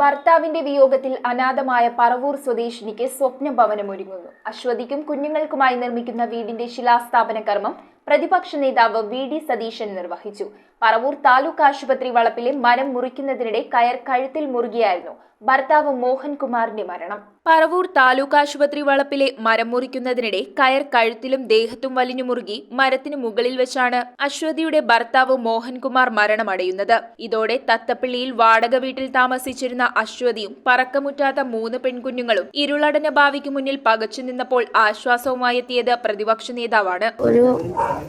ഭർത്താവിന്റെ വിയോഗത്തിൽ അനാഥമായ പറവൂർ സ്വദേശിനിക്ക് സ്വപ്നഭവനമൊരുങ്ങുന്നു. അശ്വതിക്കും കുഞ്ഞുങ്ങൾക്കുമായി നിർമ്മിക്കുന്ന വീടിന്റെ ശിലാസ്ഥാപന കർമ്മം പ്രതിപക്ഷ നേതാവ് വി.ഡി. സതീശൻ നിർവഹിച്ചു. പറവൂർ താലൂക്ക് ആശുപത്രി വളപ്പിലെ മരം മുറിക്കുന്നതിനിടെ കയർ കഴുത്തിൽ മുറുകിയായിരുന്നു ഭർത്താവ് മോഹൻകുമാറിന്റെ മരണം. പറവൂർ താലൂക്ക് ആശുപത്രി വളപ്പിലെ മരം മുറിക്കുന്നതിനിടെ കയർ കഴുത്തിലും ദേഹത്തും വലിഞ്ഞു മുറുകി മരത്തിന് മുകളിൽ വെച്ചാണ് അശ്വതിയുടെ ഭർത്താവ് മോഹൻകുമാർ മരണമടയുന്നത്. ഇതോടെ തത്തപ്പള്ളിയിൽ വാടക വീട്ടിൽ താമസിച്ചിരുന്ന അശ്വതിയും പറക്കമുറ്റാത്ത 3 പെൺകുഞ്ഞുങ്ങളും ഇരുളടഞ്ഞ ഭാവിക്ക് മുന്നിൽ പകച്ചു നിന്നപ്പോൾ ആശ്വാസവുമായി എത്തിയത് പ്രതിപക്ഷ നേതാവാണ്. ഒരു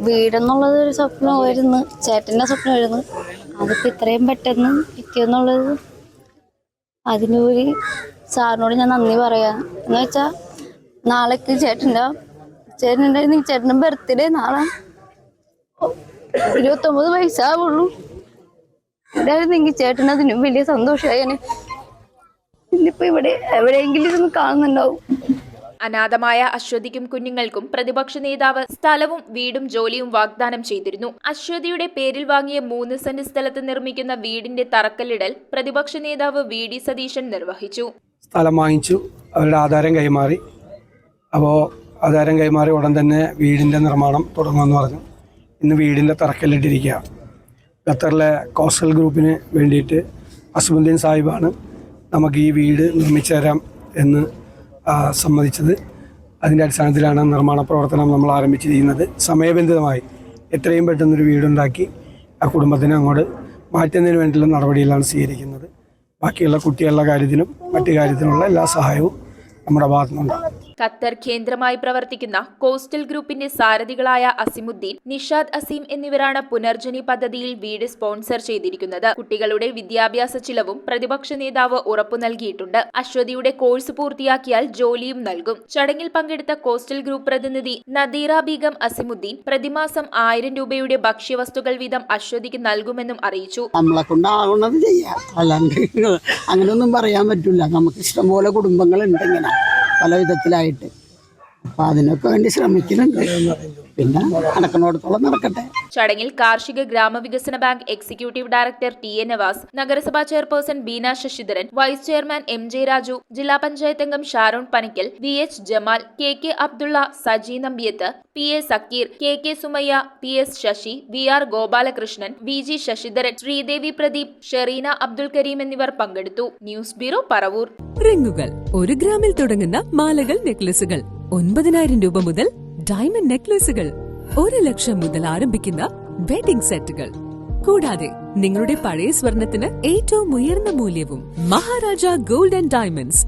വീടെന്നുള്ളത് ഒരു സ്വപ്നമായിരുന്നു, ചേട്ടന്റെ സ്വപ്നമായിരുന്നു. അതിപ്പോ ഇത്രയും പെട്ടെന്ന് എത്തിയെന്നുള്ളത് അതിനൊരു സാറിനോട് ഞാൻ നന്ദി പറയാം. എന്ന് വെച്ചാൽ നാളേക്ക് ചേട്ടൻ്റെ ബർത്ത്ഡേ നാളെ 29 വയസ്സാവുള്ളൂ. ഇതായിരുന്നെങ്കിൽ ചേട്ടൻ അതിനും വലിയ സന്തോഷമായേനെ. ഇന്നിപ്പോ ഇവിടെ എവിടെയെങ്കിലും ഇതൊന്ന് കാണുന്നുണ്ടാവും. അനാഥമായ അശ്വതിക്കും കുഞ്ഞുങ്ങൾക്കും പ്രതിപക്ഷ നേതാവ് സ്ഥലവും വീടും ജോലിയും വാഗ്ദാനം ചെയ്തിരുന്നു. അശ്വതിയുടെ പേരിൽ വാങ്ങിയ 3 സെന്റ് സ്ഥലത്ത് നിർമ്മിക്കുന്ന വീടിന്റെ തറക്കല്ലിടൽ പ്രതിപക്ഷ നേതാവ് വി.ഡി. സതീശൻ നിർവഹിച്ചു. സ്ഥലം വാങ്ങിച്ചു, അവരുടെ ആധാരം കൈമാറി. അപ്പോൾ ആധാരം കൈമാറി ഉടൻ തന്നെ വീടിൻ്റെ നിർമ്മാണം തുടങ്ങുമെന്ന് പറഞ്ഞു. ഇന്ന് വീടിൻ്റെ തറക്കല്ലിട്ടിരിക്കുക. ഖത്തറിലെ കോസ്റ്റൽ ഗ്രൂപ്പിന് വേണ്ടിയിട്ട് അസ്മുദ്ദീൻ സാഹിബാണ് നമുക്ക് ഈ വീട് നിർമ്മിച്ചു തരാം എന്ന് സമ്മതിച്ചത്. അതിൻ്റെ അടിസ്ഥാനത്തിലാണ് നിർമ്മാണ പ്രവർത്തനം നമ്മൾ ആരംഭിച്ചിരിക്കുന്നത്. സമയബന്ധിതമായി എത്രയും പെട്ടെന്നൊരു വീടുണ്ടാക്കി ആ കുടുംബത്തിനെ അങ്ങോട്ട് മാറ്റുന്നതിന് വേണ്ടിയുള്ള നടപടികളാണ് സ്വീകരിക്കുന്നത്. ബാക്കിയുള്ള കുട്ടികളുടെ കാര്യത്തിനും മറ്റു കാര്യത്തിനുള്ള എല്ലാ സഹായവും നമ്മുടെ ഭാഗത്തുനിന്നുണ്ടാകും. ഖത്തർ കേന്ദ്രമായി പ്രവർത്തിക്കുന്ന കോസ്റ്റൽ ഗ്രൂപ്പിന്റെ സാരഥികളായ അസിമുദ്ദീൻ, നിഷാദ് അസീം എന്നിവരാണ് പുനർജനി പദ്ധതിയിൽ വീട് സ്പോൺസർ ചെയ്തിരിക്കുന്നത്. കുട്ടികളുടെ വിദ്യാഭ്യാസ ചിലവും പ്രതിപക്ഷ നേതാവ് ഉറപ്പു നൽകിയിട്ടുണ്ട്. അശ്വതിയുടെ കോഴ്സ് പൂർത്തിയാക്കിയാൽ ജോലിയും നൽകും. ചടങ്ങിൽ പങ്കെടുത്ത കോസ്റ്റൽ ഗ്രൂപ്പ് പ്രതിനിധി നദീറ ബീഗം അസിമുദ്ദീൻ പ്രതിമാസം 1000 രൂപയുടെ ഭക്ഷ്യവസ്തുക്കൾ വീതം അശ്വതിക്ക് നൽകുമെന്നും അറിയിച്ചു. നമ്മളെ കൊണ്ടാവുന്നത് ചെയ്യാം, അല്ലാണ്ട് അങ്ങനെയൊന്നും പറയാൻ പറ്റില്ല. നമുക്ക് ഇഷ്ടംപോലെ കുടുംബങ്ങളുണ്ട് ഇങ്ങനെ പല വിധത്തിലായിട്ട്. അപ്പൊ അതിനൊക്കെ വേണ്ടി ശ്രമിക്കുന്നുണ്ട്. പിന്നെ നടക്കുന്നിടത്തോളം നടക്കട്ടെ. ചടങ്ങിൽ കാർഷിക ഗ്രാമവികസന bank executive director T A. Navas, നഗരസഭാ chairperson Beena Sasidharan, vice chairman M J. Raju, ജില്ലാ പഞ്ചായത്ത് അംഗം Sharon Panikkal, V H. Jamal, K K. Abdulla, Saji Nambiyath, P A. Sakkir, K K. Sumayya, P S. Sasi, V R. Gopalakrishnan, V G. Sasidharan, Sreedevi Pradeep, Sherina Abdul Karim എന്നിവർ പങ്കെടുത്തു. News bureau, Paravur. റിങ്ങുകൾ 1 ഗ്രാമിൽ തുടങ്ങുന്ന മാലകൾ, നെക്ലസുകൾ 9000 രൂപ മുതൽ ഡയമണ്ട് നെക്ലസുകൾ 1 ലക്ഷം മുതൽ ആരംഭിക്കുന്ന വെഡിംഗ് സെറ്റുകൾ. കൂടാതെ നിങ്ങളുടെ പഴയ സ്വർണത്തിന് ഏറ്റവും ഉയർന്ന മൂല്യവും മഹാരാജ ഗോൾഡ് ആൻഡ് ഡയമണ്ട്സ്